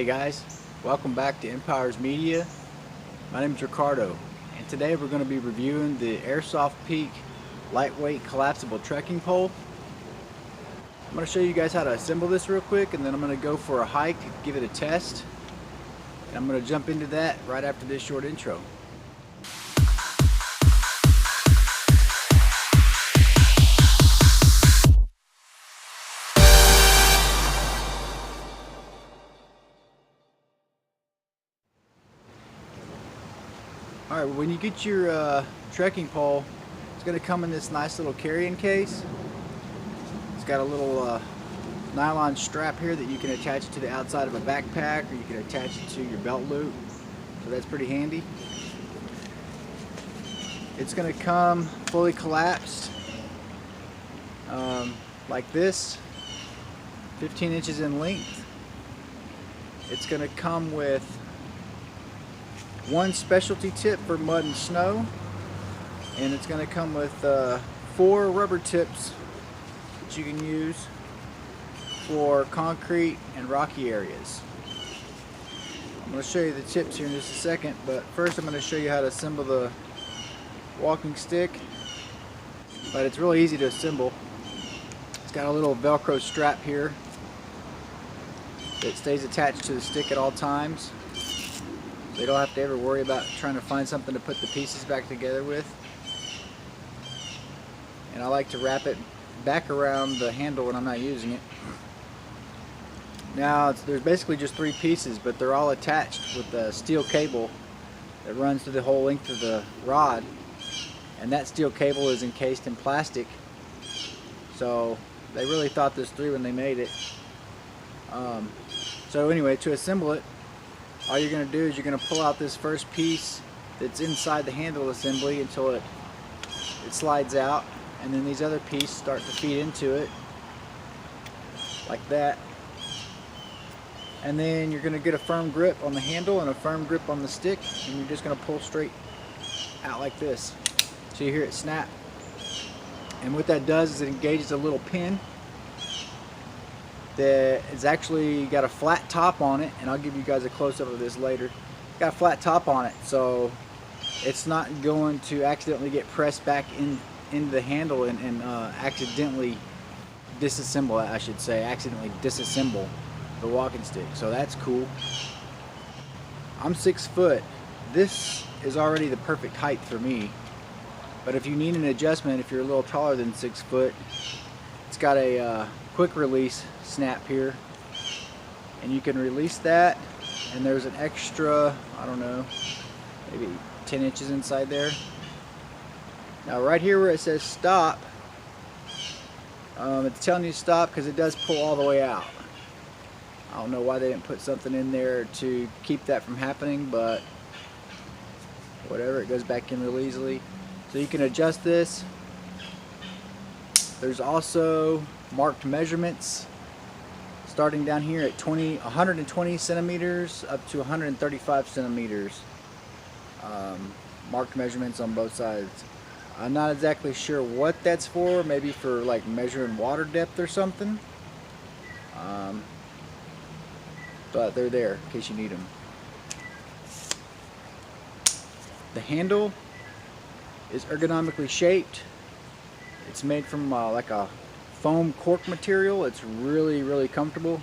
Hey guys, welcome back to Empires Media. My name is Ricardo, and today we're going to be reviewing the Airsoftpeak lightweight collapsible trekking pole. I'm going to show you guys how to assemble this real quick, and then I'm going to go for a hike, give it a test, and I'm going to jump into that right after this short intro. Alright, when you get your trekking pole, it's going to come in this nice little carrying case. It's got a little nylon strap here that you can attach to the outside of a backpack, or you can attach it to your belt loop, so that's pretty handy. It's going to come fully collapsed like this, 15 inches in length. It's going to come with one specialty tip for mud and snow, and it's going to come with 4 rubber tips that you can use for concrete and rocky areas. I'm going to show you the tips here in just a second, but first I'm going to show you how to assemble the walking stick. But it's really easy to assemble. It's got a little Velcro strap here that stays attached to the stick at all times. So you don't have to ever worry about trying to find something to put the pieces back together with. And I like to wrap it back around the handle when I'm not using it. Now there's basically just 3 pieces, but they're all attached with a steel cable that runs through the whole length of the rod. And that steel cable is encased in plastic. So they really thought this through when they made it. So anyway, to assemble it, all you're going to do is you're going to pull out this first piece that's inside the handle assembly until it slides out, and then these other pieces start to feed into it like that. And then you're going to get a firm grip on the handle and a firm grip on the stick, and you're just going to pull straight out like this. So you hear it snap. And what that does is it engages a little pin that is actually got a flat top on it, and I'll give you guys a close-up of this later. It's got a flat top on it, so it's not going to accidentally get pressed back into the handle and accidentally disassemble, I should say, accidentally disassemble the walking stick. So that's cool. I'm 6 foot. This is already the perfect height for me, but if you need an adjustment, if you're a little taller than 6 foot, it's got a quick release snap here, and you can release that, and there's an extra, I don't know, maybe 10 inches inside there. Now right here where it says stop, it's telling you to stop because it does pull all the way out. I don't know why they didn't put something in there to keep that from happening, but whatever, it goes back in real easily. So you can adjust this. There's also marked measurements starting down here at 120 centimeters up to 135 centimeters. Marked measurements on both sides. I'm not exactly sure what that's for, maybe for like measuring water depth or something. But they're there in case you need them. The handle is ergonomically shaped. It's made from like a foam cork material. It's really comfortable.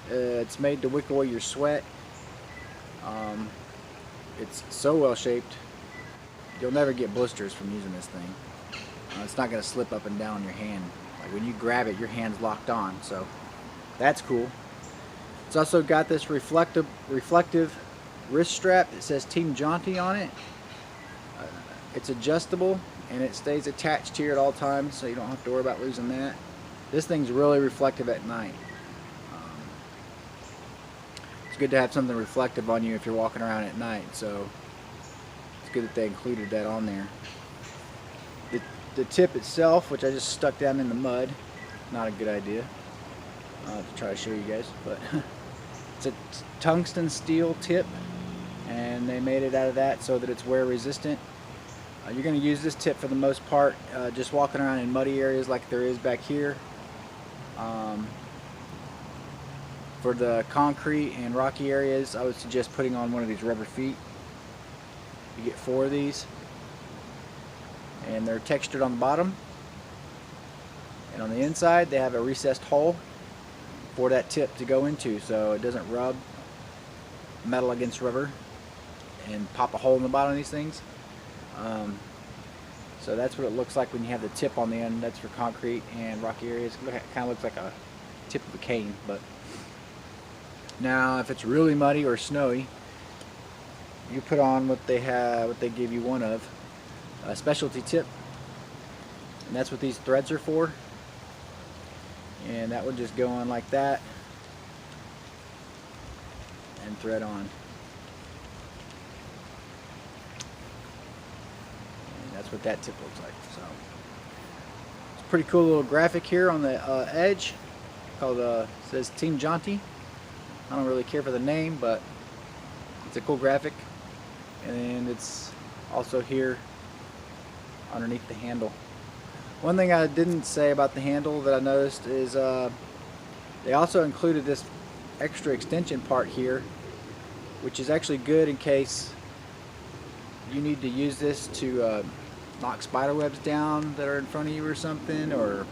It's made to wick away your sweat. It's so well shaped, you'll never get blisters from using this thing. It's not going to slip up and down your hand. Like when you grab it, your hand's locked on, so that's cool. It's also got this reflective wrist strap that says Team Jaunty on it. It's adjustable, and it stays attached here at all times, so you don't have to worry about losing that. This thing's really reflective at night. It's good to have something reflective on you if you're walking around at night, so it's good that they included that on there. The tip itself, which I just stuck down in the mud, not a good idea. I'll have to try to show you guys, but it's a tungsten steel tip, and they made it out of that so that it's wear resistant. You're going to use this tip for the most part just walking around in muddy areas like there is back here. For the concrete and rocky areas, I would suggest putting on one of these rubber feet. You get 4 of these, and they're textured on the bottom, and on the inside they have a recessed hole for that tip to go into, so it doesn't rub metal against rubber and pop a hole in the bottom of these things. So that's what it looks like when you have the tip on the end. That's for concrete and rocky areas. It kind of looks like a tip of a cane. But now if it's really muddy or snowy, you put on what they have, what they give you one of, a specialty tip, and that's what these threads are for. And that would just go on like that and thread on. That's what that tip looks like. So it's a pretty cool little graphic here on the edge called says Team Jaunty. I don't really care for the name, but it's a cool graphic, and it's also here underneath the handle. One thing I didn't say about the handle that I noticed is they also included this extra extension part here, which is actually good in case you need to use this to knock spider webs down that are in front of you or something, or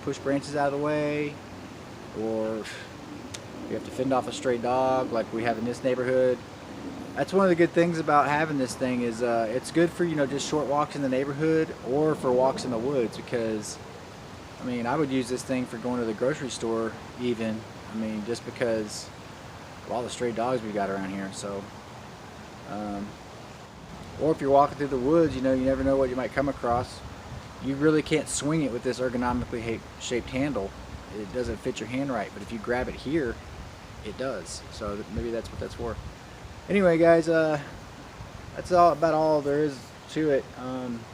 push branches out of the way, or you have to fend off a stray dog like we have in this neighborhood. That's one of the good things about having this thing is it's good for, you know, just short walks in the neighborhood or for walks in the woods, because I mean, I would use this thing for going to the grocery store even. I mean, just because of all the stray dogs we got around here. So or if you're walking through the woods, you know, you never know what you might come across. You really can't swing it with this ergonomically shaped handle. It doesn't fit your hand right, but if you grab it here, it does. So maybe that's what that's for. Anyway, guys, that's about all there is to it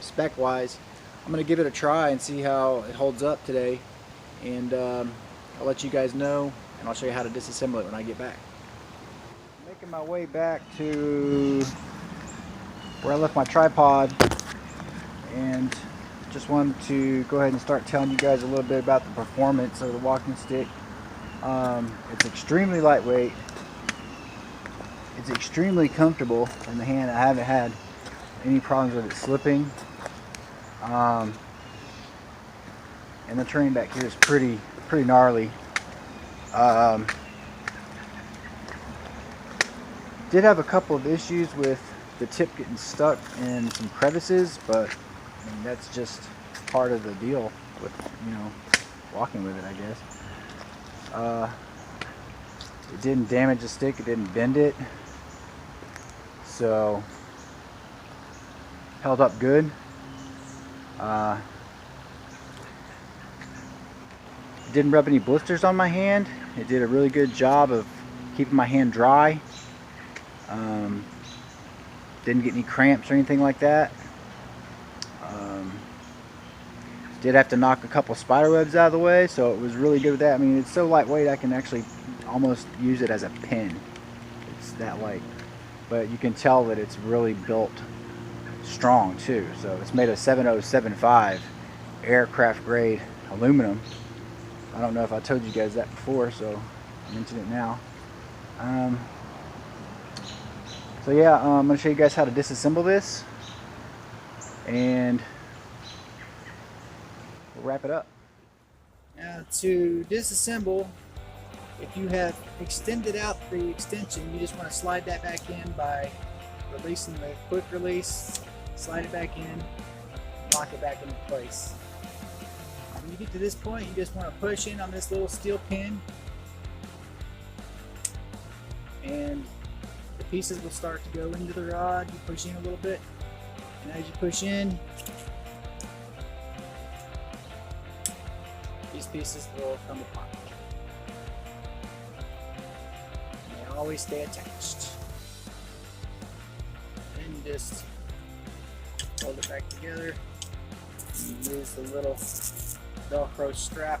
spec wise. I'm gonna give it a try and see how it holds up today, and I'll let you guys know, and I'll show you how to disassemble it when I get back. Making my way back to where I left my tripod, and just wanted to go ahead and start telling you guys a little bit about the performance of the walking stick. It's extremely lightweight. It's extremely comfortable in the hand. I haven't had any problems with it slipping. And the terrain back here is pretty gnarly. Did have a couple of issues with the tip getting stuck in some crevices, but I mean, that's just part of the deal with, you know, walking with it, I guess. It didn't damage the stick, it didn't bend it, so held up good. Didn't rub any blisters on my hand. It did a really good job of keeping my hand dry. Didn't get any cramps or anything like that. Did have to knock a couple spider webs out of the way, so it was really good with that. I mean, it's so lightweight I can actually almost use it as a pin. It's that light. But you can tell that it's really built strong too. So it's made of 7075 aircraft grade aluminum. I don't know if I told you guys that before, so I mention it now. So yeah, I'm going to show you guys how to disassemble this, and we'll wrap it up. Now, to disassemble, if you have extended out the extension, you just want to slide that back in by releasing the quick release, slide it back in, lock it back into place. When you get to this point, you just want to push in on this little steel pin, and the pieces will start to go into the rod. You push in a little bit, and as you push in, these pieces will come apart. And they always stay attached. Then you just hold it back together. And you use the little Velcro strap.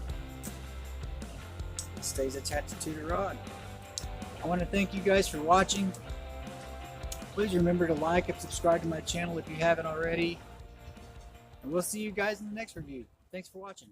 It stays attached to the rod. I want to thank you guys for watching. Please remember to like and subscribe to my channel if you haven't already. And we'll see you guys in the next review. Thanks for watching.